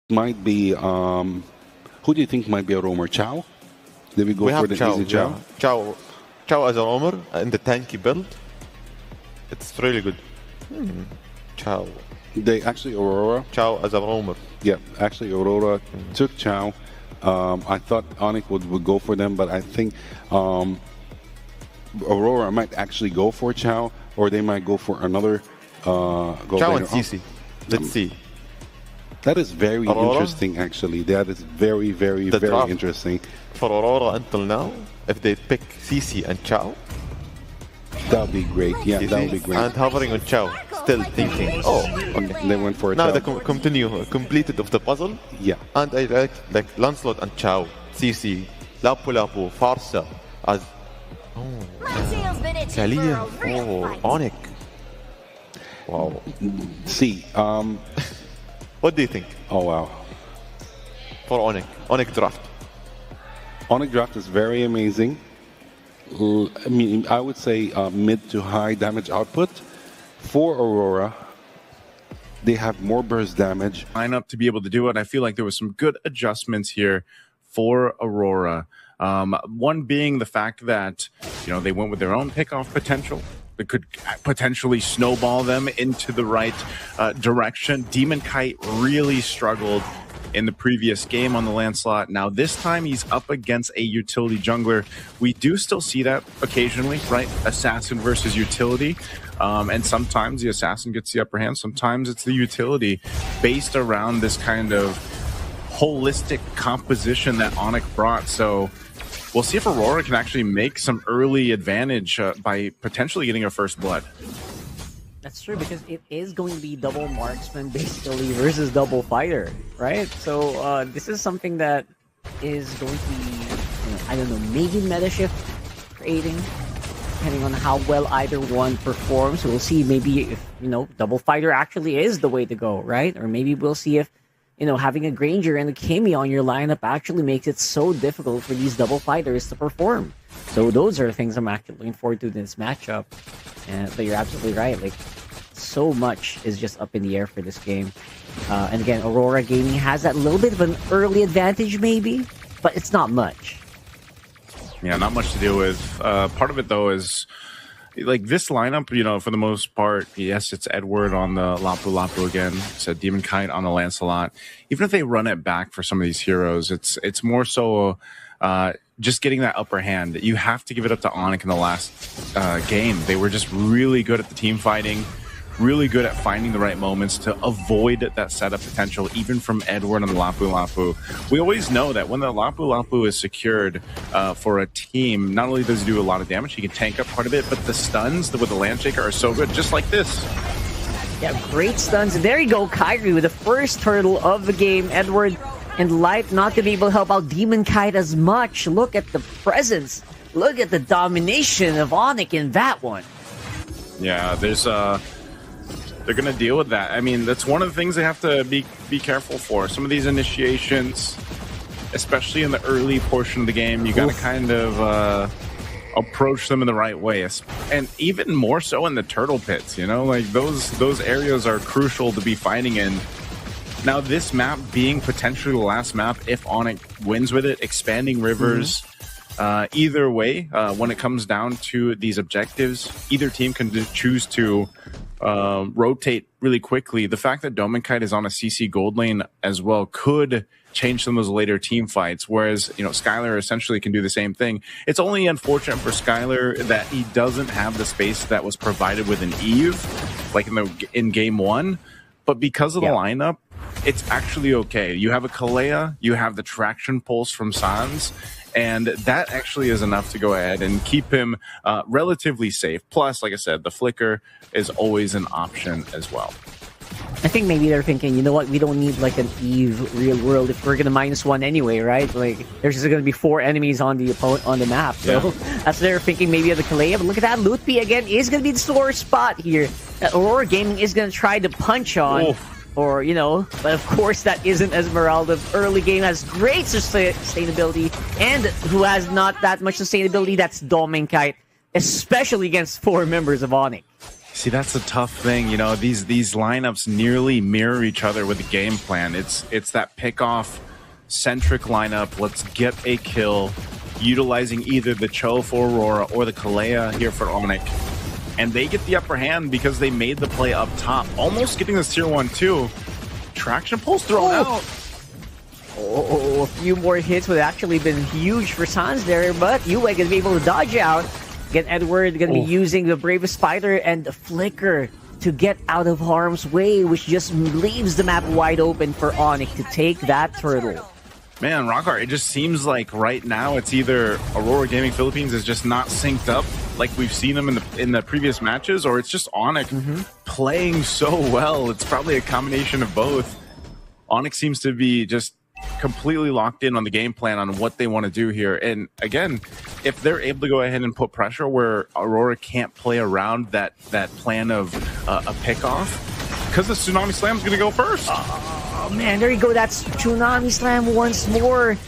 might be, who do you think might be a roamer? Chow? Did we go for the easy Chow? Yeah. Chow as a roamer in the tanky build. It's really good. Chow. They actually, Aurora. Chow as a roamer. Yeah, actually, Aurora took Chow. I thought ONIC would go for them, but I think Aurora might actually go for Chow, or they might go for another Chow and CC. Let's see. That is very interesting, actually. That is very, very, very interesting. For Aurora until now, if they pick CC and Chow, that would be great. Yeah, that would be great. And hovering on Chow, still thinking, okay, they went for now Chow. Now the completed of the puzzle. Yeah. And I like Lancelot and Chow, CC, Lapu Lapu, Farsa, as Kalia, ONIC. Wow. See, what do you think? Oh wow. For ONIC draft. ONIC draft is very amazing. I mean, I would say mid to high damage output. For Aurora, they have more burst damage. Lineup to be able to do it. I feel like there was some good adjustments here for Aurora. One being the fact that, you know, they went with their own pickoff potential. That could potentially snowball them into the right direction. Demon Kite really struggled in the previous game on the Lancelot. Now this time he's up against a utility jungler. We do still see that occasionally, right? Assassin versus utility. And sometimes the assassin gets the upper hand. Sometimes it's the utility, based around this kind of holistic composition that ONIC brought. So we'll see if Aurora can actually make some early advantage by potentially getting a first blood. That's true, because it is going to be double marksman basically versus double fighter, right? So this is something that is going to be, you know, I don't know, maybe meta shift creating, depending on how well either one performs. So we'll see maybe if, you know, double fighter actually is the way to go, right? Or maybe we'll see if, you know, having a Granger and a Kimi on your lineup actually makes it so difficult for these double fighters to perform. So those are things I'm actually looking forward to in this matchup. But you're absolutely right. Like, so much is just up in the air for this game. And again, Aurora Gaming has that little bit of an early advantage maybe, but it's not much. Yeah, not much to deal with. Part of it, though, is like this lineup, you know, for the most part, yes, it's Edward on the Lapu Lapu again. It's a Demon Kite on the Lancelot. Even if they run it back for some of these heroes, it's more so just getting that upper hand. You have to give it up to ONIC in the last game. They were just really good at the team fighting, really good at finding the right moments to avoid that setup potential, even from Edward on the Lapu Lapu. We always know that when the Lapu Lapu is secured for a team, not only does he do a lot of damage, he can tank up part of it, but the stuns with the Landshaker are so good, just like this. Yeah, great stuns. And there you go, Kyrie with the first turtle of the game. Edward and Light not going to be able to help out Demon Kite as much. Look at the presence. Look at the domination of ONIC in that one. Yeah, there's they're going to deal with that. I mean, that's one of the things they have to be careful for. Some of these initiations, especially in the early portion of the game, you got to kind of approach them in the right way. And even more so in the turtle pits, you know? Like, those areas are crucial to be fighting in. Now, this map being potentially the last map, if ONIC wins with it, expanding rivers, either way, when it comes down to these objectives, either team can choose to rotate really quickly. The fact that Dominkite is on a CC gold lane as well could change some of those later team fights, whereas, you know, Skylar essentially can do the same thing. It's only unfortunate for Skylar that he doesn't have the space that was provided with an Eve, like in game one, but because of the lineup, it's actually okay. You have a Kalea, you have the traction pulse from Sans, and that actually is enough to go ahead and keep him relatively safe. Plus, like I said, the flicker is always an option as well. I think maybe they're thinking, you know what, we don't need like an Eve real world if we're gonna -1 anyway, right? Like, there's just gonna be 4 enemies on the map. So that's they're thinking maybe of the Kalea. But look at that, Lutpi again is gonna be the sore spot here. Aurora Gaming is gonna try to punch on. Or, you know, but of course that isn't Esmeralda. Early game has great sustainability, and who has not that much sustainability, that's Dominkite, especially against 4 members of ONIC. See, that's a tough thing. You know, these lineups nearly mirror each other with the game plan. It's that pick-off centric lineup. Let's get a kill, utilizing either the Cho for Aurora or the Kalea here for ONIC. And they get the upper hand because they made the play up top, almost getting this tier 1-2. Traction pulse thrown out. Oh, a few more hits would have actually been huge for Sans there, but Yue gonna be able to dodge out. Again, Edward gonna be using the Bravest Spider and the Flicker to get out of harm's way, which just leaves the map wide open for ONIC to take that turtle. Man, Rockart, it just seems like right now it's either Aurora Gaming Philippines is just not synced up like we've seen them in the previous matches, or it's just ONIC playing so well. It's probably a combination of both. ONIC seems to be just completely locked in on the game plan on what they want to do here. And again, if they're able to go ahead and put pressure where Aurora can't play around that plan of a pick-off, because the Tsunami Slam is going to go first. Oh man, there you go. That's Tsunami Slam once more.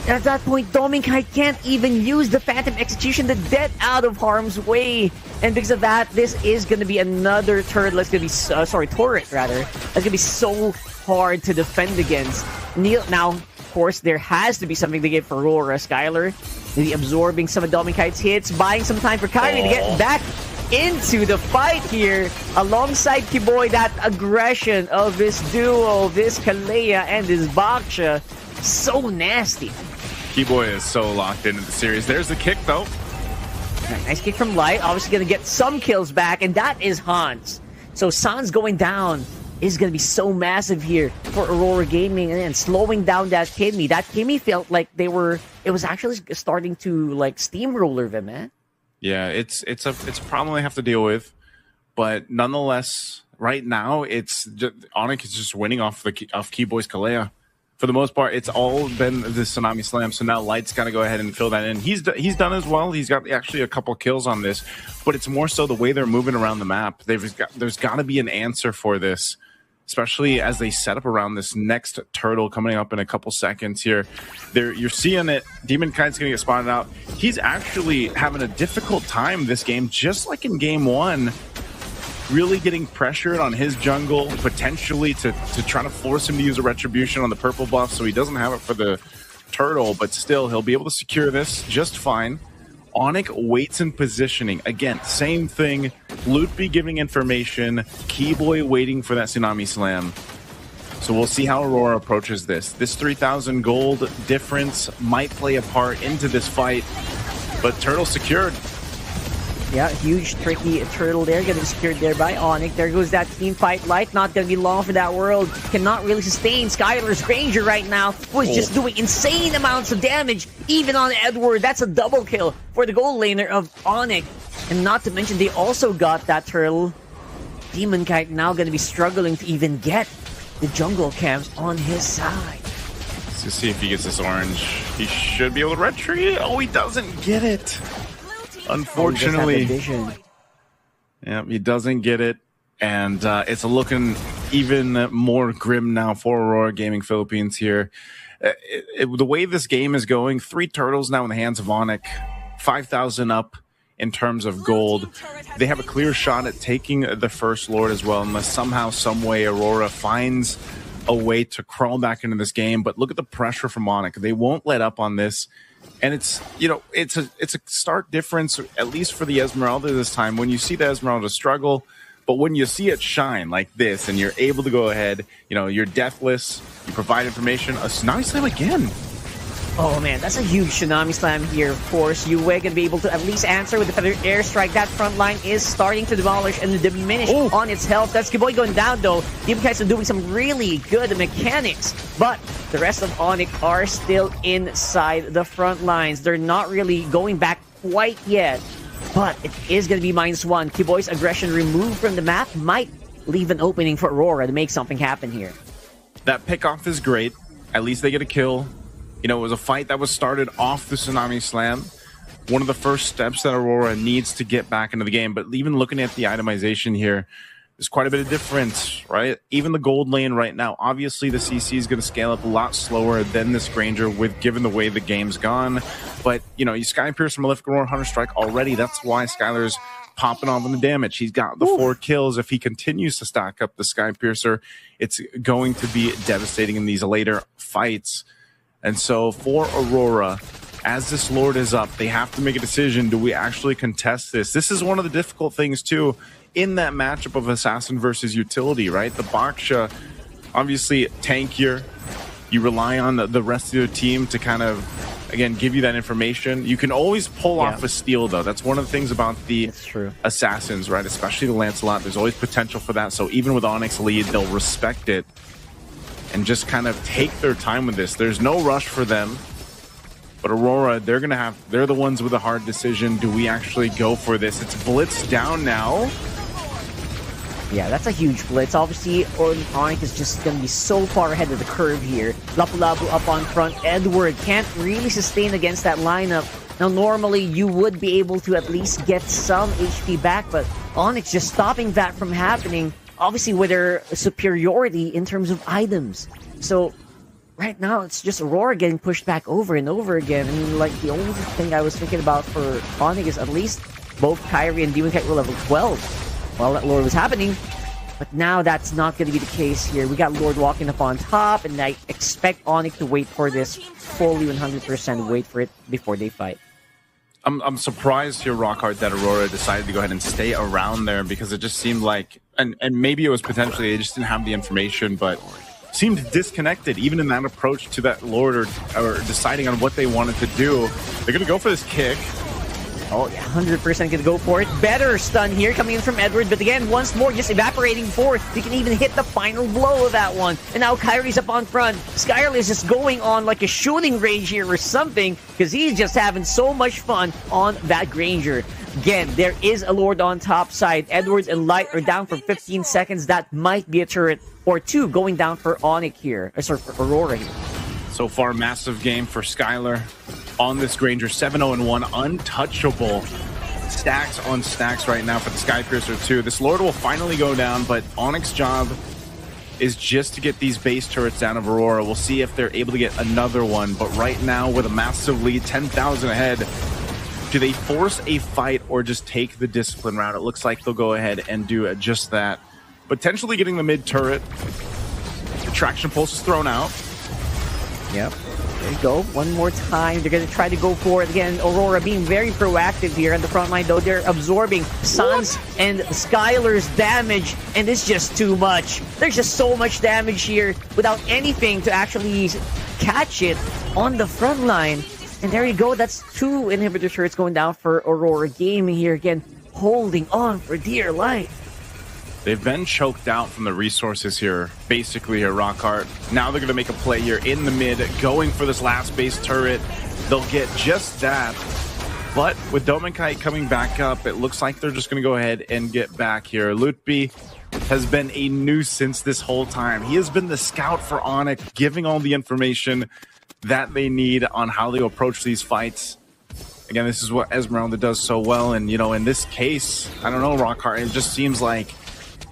At that point, Dominkite can't even use the Phantom Execution to get out of harm's way. And because of that, this is going to be another turret. That's going to be, turret rather. That's going to be so hard to defend against. Now, of course, there has to be something to give for Aurora. Skylar, maybe absorbing some of Dominkite's hits, buying some time for Kyrie to get back into the fight here alongside Kiboy. That aggression of this duo, this Kalea and this Baksha, so nasty. Kiboy is so locked into the series. There's the kick though. Nice kick from Light. Obviously gonna get some kills back, and that is Hans. So Sans going down is gonna be so massive here for Aurora Gaming, and slowing down that Kimmy. That Kimmy felt like it was actually starting to like steamroller them, man. Yeah, it's a problem they have to deal with, but nonetheless, right now it's just, ONIC is just winning off Kiboy's Kalea. For the most part, it's all been the Tsunami Slam, so now Light's got to go ahead and fill that in. He's done as well. He's got actually a couple kills on this, but it's more so the way they're moving around the map. There's got to be an answer for this, especially as they set up around this next turtle coming up in a couple seconds here. You're seeing it. Demon Kite's going to get spotted out. He's actually having a difficult time this game, just like in game one. Really getting pressured on his jungle, potentially to try to force him to use a retribution on the purple buff, so he doesn't have it for the turtle, but still he'll be able to secure this just fine. ONIC waits in positioning. Again, same thing. Lootby giving information, Keyboy waiting for that Tsunami Slam. So we'll see how Aurora approaches this. This 3,000 gold difference might play a part into this fight, but turtle secured. Yeah, huge, tricky turtle there, getting secured there by ONIC. There goes that team fight. Light not going to be long for that world. Cannot really sustain Skylar's Ranger right now, who is just doing insane amounts of damage, even on Edward. That's a double kill for the gold laner of ONIC. And not to mention, they also got that turtle. Demon Kite now going to be struggling to even get the jungle camps on his side. Let's see if he gets this orange. He should be able to retreat. Oh, he doesn't get it. Unfortunately, yeah, he doesn't get it, and it's looking even more grim now for Aurora Gaming Philippines here. The way this game is going, 3 turtles now in the hands of ONIC, 5,000 up in terms of gold. They have a clear shot at taking the First Lord as well, unless somehow, some way, Aurora finds a way to crawl back into this game. But look at the pressure from ONIC. They won't let up on this. And it's a stark difference, at least for the Esmeralda this time, when you see the Esmeralda struggle, but when you see it shine like this and you're able to go ahead, you're deathless, you provide information, a Tsunami Slam again. Oh man, that's a huge Tsunami Slam here, of course. Yue gonna be able to at least answer with the Feather Airstrike. That front line is starting to demolish and diminish on its health. That's Kiboy going down though. Demon Kites are doing some really good mechanics, but the rest of ONIC are still inside the front lines. They're not really going back quite yet, but it is gonna be -1. Kiboy's aggression removed from the map might leave an opening for Aurora to make something happen here. That pickoff is great. At least they get a kill. It was a fight that was started off the Tsunami Slam. One of the first steps that Aurora needs to get back into the game. But even looking at the itemization here, there's quite a bit of difference, right? Even the gold lane right now, obviously the CC is going to scale up a lot slower than this Granger given the way the game's gone. But, you Sky Pierce, Malefic Roar, Hunter Strike already. That's why Skylar's popping off on the damage. He's got the 4 kills. If he continues to stack up the Sky Piercer, it's going to be devastating in these later fights. And so for Aurora, as this Lord is up, they have to make a decision. Do we actually contest this? This is one of the difficult things, too, in that matchup of Assassin versus Utility, right? The Baksha, obviously tankier. You rely on the rest of your team to kind of, again, give you that information. You can always pull off a steal, though. That's one of the things about the Assassins, right? Especially the Lancelot. There's always potential for that. So even with ONIC lead, they'll respect it and just kind of take their time with this. There's no rush for them. But Aurora, they're the ones with a hard decision. Do we actually go for this? It's blitz down now. Yeah, that's a huge blitz. Obviously, ONIC is just going to be so far ahead of the curve here. Lapu-Lapu up on front. Edward can't really sustain against that lineup. Now, normally, you would be able to at least get some HP back, but ONIC just stopping that from happening, obviously with their superiority in terms of items. So, right now, it's just Aurora getting pushed back over and over again. I mean, like, the only thing I was thinking about for ONIC is at least both Kyrie and Demon Kite were level 12. While that Lord was happening, but now that's not going to be the case here. We got Lord walking up on top, and I expect ONIC to wait for this fully 100%, wait for it before they fight. I'm surprised here, Rockhart, that Aurora decided to go ahead and stay around there, because it just seemed like, and maybe it was potentially they just didn't have the information, but seemed disconnected even in that approach to that Lord or deciding on what they wanted to do. They're going to go for this kick. Oh, yeah, 100% gonna go for it. Better stun here coming in from Edward, but again, once more, just evaporating forth. He can even hit the final blow of that one. And now Kyrie's up on front. Skyler is just going on like a shooting range here or something, because he's just having so much fun on that Granger. Again, there is a Lord on top side. Edwards and Light are down for 15 seconds. That might be a turret or two going down for ONIC here. Sorry, for Aurora here. So far, massive game for Skyler on this Granger. 7-0-1, untouchable. Stacks on stacks right now for the Sky Piercer 2. This Lord will finally go down, but ONIC's job is just to get these base turrets down of Aurora. We'll see if they're able to get another one, but right now with a massive lead, 10,000 ahead, do they force a fight or just take the discipline route? It looks like they'll go ahead and do just that. Potentially getting the mid turret. The traction pulse is thrown out. Yep. There you go. One more time. They're going to try to go for it. Again, Aurora being very proactive here on the front line, though. They're absorbing Sun's and Skyler's damage, and it's just too much. There's just so much damage here without anything to actually catch it on the front line. And there you go. That's 2 inhibitor turrets going down for Aurora Gaming here. Again, holding on for dear life. They've been choked out from the resources here, basically here, Rockhart. Now they're going to make a play here in the mid, going for this last base turret. They'll get just that. But with Dominkite coming back up, it looks like they're just going to go ahead and get back here. Lutby has been a nuisance this whole time. He has been the scout for ONIC, giving all the information that they need on how they approach these fights. Again, this is what Esmeralda does so well. And, you know, in this case, I don't know, Rockhart, it just seems like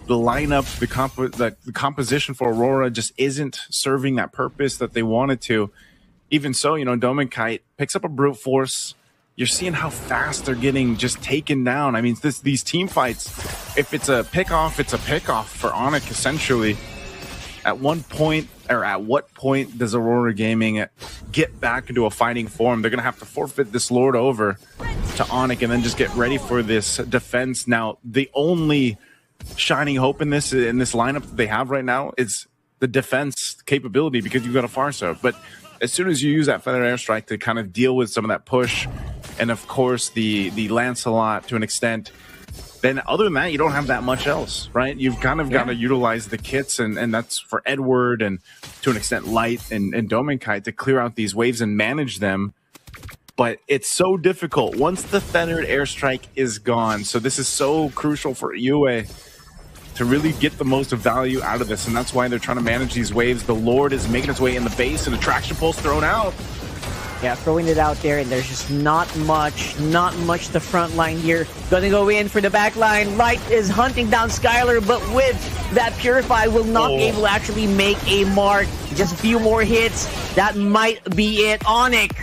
the lineup, the composition for Aurora just isn't serving that purpose that they wanted to. Even so, you know, Dominkite picks up a brute force. You're seeing how fast they're getting just taken down. I mean, these team fights, if it's a pick-off, it's a pick-off for ONIC, essentially. At what point does Aurora Gaming get back into a fighting form? They're going to have to forfeit this Lord over to ONIC and then just get ready for this defense. Now, the only shining hope in this lineup that they have right now is the defense capability, because you've got a Farsa. But as soon as you use that Feather Airstrike to kind of deal with some of that push, and of course the Lancelot to an extent, then other than that, you don't have that much else, right? You've kind of got to utilize the kits, and that's for Edward and to an extent Light and Dominkite to clear out these waves and manage them. But it's so difficult once the Feathered Airstrike is gone. So this is so crucial for UA to really get the most value out of this, and that's why they're trying to manage these waves. The Lord is making its way in the base, and the traction pulse thrown out. Yeah, throwing it out there, and there's just not much the front line here. Gonna go in for the back line. Light is hunting down Skyler, but with that Purify will not be able to actually make a mark. Just a few more hits. That might be it. ONIC